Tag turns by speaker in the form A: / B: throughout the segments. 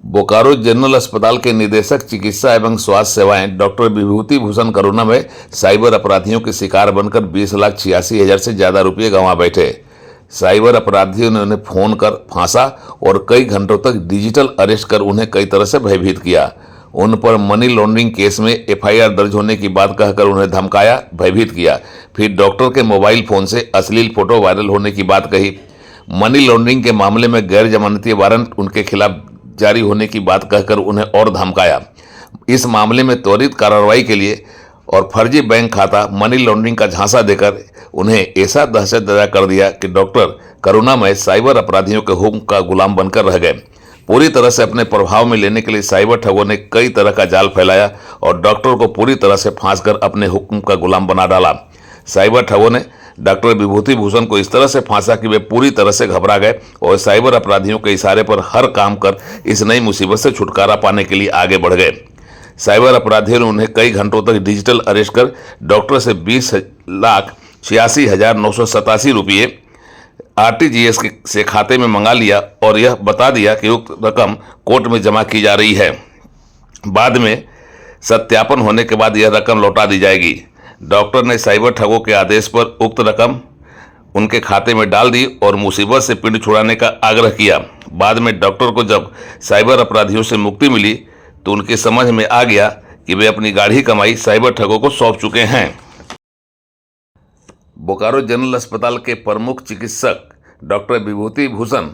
A: Bokaro general अस्पताल के निदेशक चिकित्सा एवं स्वास्थ्य सेवाएं डॉक्टर विभूति भूषण करुणामय साइबर अपराधियों के शिकार बनकर 20,86,000 से ज्यादा रुपये गंवा बैठे। साइबर अपराधियों ने उन्हें फोन कर फांसा और कई घंटों तक डिजिटल अरेस्ट कर उन्हें कई तरह से भयभीत किया। उन पर मनी लॉन्ड्रिंग केस में एफआईआर दर्ज होने की बात कहकर उन्हें धमकाया, भयभीत किया। फिर डॉक्टर के मोबाइल फोन से अश्लील फोटो वायरल होने की बात कही। मनी लॉन्ड्रिंग के मामले में गैर जमानती वारंट उनके खिलाफ जारी होने की बात कहकर उन्हें और धमकाया। इस मामले में त्वरित कार्रवाई के लिए और फर्जी बैंक खाता मनी लॉन्ड्रिंग का झांसा देकर उन्हें ऐसा दहशतजदा कर दिया कि डॉक्टर करुणामय साइबर अपराधियों के हुक्म का गुलाम बनकर रह गए। पूरी तरह से अपने प्रभाव में लेने के लिए साइबर ठगों ने कई तरह का जाल फैलाया और डॉक्टर को पूरी तरह से फांस कर अपने हुक्म का गुलाम बना डाला। साइबर ठगों ने डॉक्टर विभूति भूषण को इस तरह से फांसा कि वे पूरी तरह से घबरा गए और साइबर अपराधियों के इशारे पर हर काम कर इस नई मुसीबत से छुटकारा पाने के लिए आगे बढ़ गए। साइबर अपराधियों ने उन्हें कई घंटों तक डिजिटल अरेस्ट कर डॉक्टर से 20,86,987 रुपये आरटीजीएस से खाते में मंगा लिया और यह बता दिया कि उक्त रकम कोर्ट में जमा की जा रही है। बाद में सत्यापन होने के बाद यह रकम लौटा दी जाएगी। डॉक्टर ने साइबर ठगों के आदेश पर उक्त रकम उनके खाते में डाल दी और मुसीबत से पिंड छुड़ाने का आग्रह किया। बाद में डॉक्टर को जब साइबर अपराधियों से मुक्ति मिली तो उनकी समझ में आ गया कि वे अपनी गाढ़ी कमाई साइबर ठगों को सौंप चुके हैं। बोकारो जनरल अस्पताल के प्रमुख चिकित्सक डॉक्टर विभूति भूषण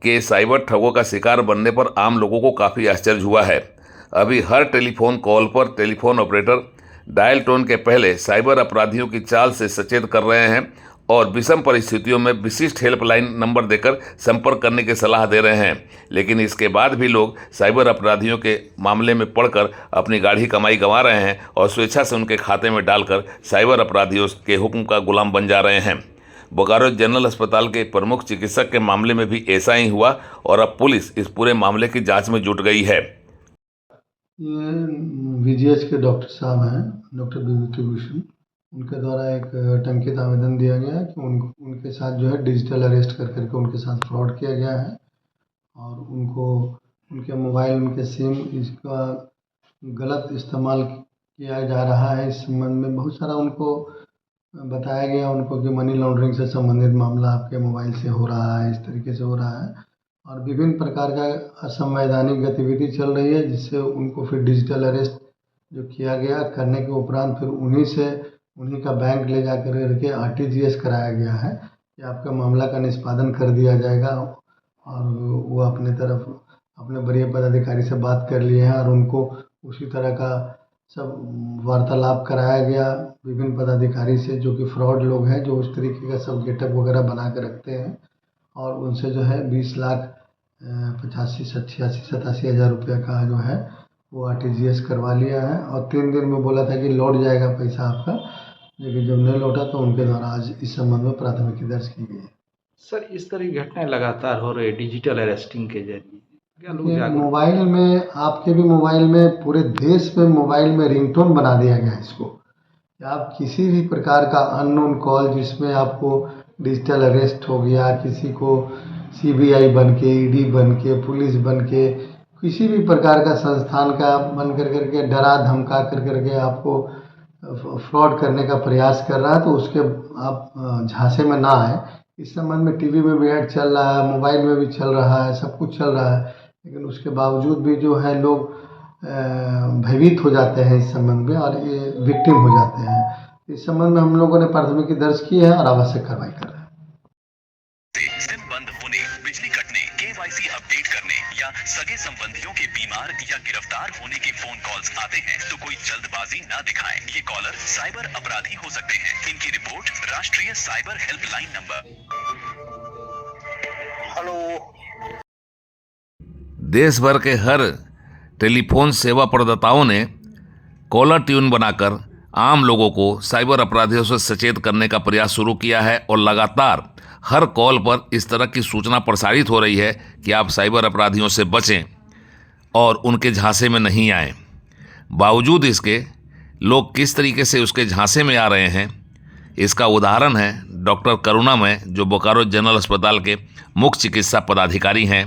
A: के साइबर ठगों का शिकार बनने पर आम लोगों को काफ़ी आश्चर्य हुआ है। अभी हर टेलीफोन कॉल पर टेलीफोन ऑपरेटर डायल टोन के पहले साइबर अपराधियों की चाल से सचेत कर रहे हैं और विषम परिस्थितियों में विशिष्ट हेल्पलाइन नंबर देकर संपर्क करने की सलाह दे रहे हैं। लेकिन इसके बाद भी लोग साइबर अपराधियों के मामले में पड़कर अपनी गाढ़ी कमाई गंवा रहे हैं और स्वेच्छा से उनके खाते में डालकर साइबर अपराधियों के हुक्म का गुलाम बन जा रहे हैं। बोकारो जनरल अस्पताल के प्रमुख चिकित्सक के मामले में भी ऐसा ही हुआ और अब पुलिस इस पूरे मामले की जाँच में जुट गई है।
B: ये वीजीएच के डॉक्टर साहब हैं, डॉक्टर विभूति भूषण, उनके द्वारा एक टंकित आवेदन दिया गया है कि उनके साथ जो है डिजिटल अरेस्ट कर करके उनके साथ फ्रॉड किया गया है और उनको उनके मोबाइल, उनके सिम, इसका गलत इस्तेमाल किया जा रहा है। इस संबंध में बहुत सारा उनको बताया गया उनको कि मनी लॉन्ड्रिंग से संबंधित मामला आपके मोबाइल से हो रहा है, इस तरीके से हो रहा है और विभिन्न प्रकार का असंवैधानिक गतिविधि चल रही है, जिससे उनको फिर डिजिटल अरेस्ट जो किया गया करने के उपरांत फिर उन्हीं का बैंक ले जा करके आरटीजीएस कराया गया है कि आपका मामला का निष्पादन कर दिया जाएगा और वो अपने तरफ अपने वरीय पदाधिकारी से बात कर लिए हैं और उनको उसी तरह का सब वार्तालाप कराया गया विभिन्न पदाधिकारी से, जो कि फ्रॉड लोग हैं, जो उस तरीके का सब गेटअप वगैरह बना के रखते हैं और उनसे जो है 20,85,87 हज़ार रुपये का जो है वो आरटीजीएस करवा लिया है और 3 दिन में बोला था कि लौट जाएगा पैसा आपका, लेकिन जब नहीं लौटा तो उनके द्वारा आज इस संबंध में प्राथमिकी दर्ज की गई।
C: सर, इस तरह की घटनाएं लगातार हो रही है डिजिटल अरेस्टिंग के जरिए, क्या लोग जागरूक?
B: मोबाइल में, आपके भी मोबाइल में, पूरे देश में मोबाइल में रिंगटोन बना दिया गया है इसको कि आप किसी भी प्रकार का अननोन कॉल जिसमें आपको डिजिटल अरेस्ट हो गया, किसी को सीबीआई बन के, ईडी बन के, पुलिस बन के, किसी भी प्रकार का संस्थान का बन करके डरा धमका करके आपको फ्रॉड करने का प्रयास कर रहा है, तो उसके आप झांसे में ना आए। इस संबंध में टीवी में भी ऐड चल रहा है, मोबाइल में भी चल रहा है, सब कुछ चल रहा है, लेकिन उसके बावजूद भी जो है लोग भयभीत हो जाते हैं इस संबंध में और ये विक्टिम हो जाते हैं। इस संबंध में हम लोगों ने प्राथमिकी दर्ज की है और आवश्यक कार्रवाई कर रहे हैं।
D: सिम बंद होने, बिजली कटने, केवाईसी अपडेट करने या सगे संबंधियों के बीमार या गिरफ्तार होने के फोन कॉल्स आते हैं तो कोई जल्दबाजी ना दिखाएं। ये कॉलर साइबर अपराधी हो सकते हैं। इनकी रिपोर्ट राष्ट्रीय साइबर हेल्पलाइन नंबर। हेलो।
A: देश भर के हर टेलीफोन सेवा प्रदाताओं ने कॉलर ट्यून बनाकर आम लोगों को साइबर अपराधियों से सचेत करने का प्रयास शुरू किया है और लगातार हर कॉल पर इस तरह की सूचना प्रसारित हो रही है कि आप साइबर अपराधियों से बचें और उनके झांसे में नहीं आएं। बावजूद इसके लोग किस तरीके से उसके झांसे में आ रहे हैं, इसका उदाहरण है डॉक्टर करुणामय, जो बोकारो जनरल अस्पताल के मुख्य चिकित्सा पदाधिकारी हैं।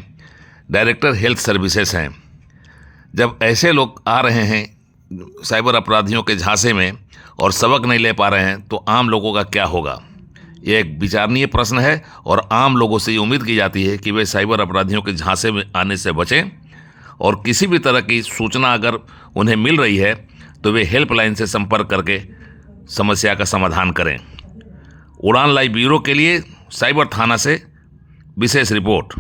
A: डायरेक्टर हेल्थ सर्विसेज हैं। जब ऐसे लोग आ रहे हैं साइबर अपराधियों के झांसे में और सबक नहीं ले पा रहे हैं तो आम लोगों का क्या होगा? ये एक विचारणीय प्रश्न है और आम लोगों से ये उम्मीद की जाती है कि वे साइबर अपराधियों के झांसे में आने से बचें और किसी भी तरह की सूचना अगर उन्हें मिल रही है तो वे हेल्पलाइन से संपर्क करके समस्या का समाधान करें। उड़ान लाइव ब्यूरो के लिए साइबर थाना से विशेष रिपोर्ट।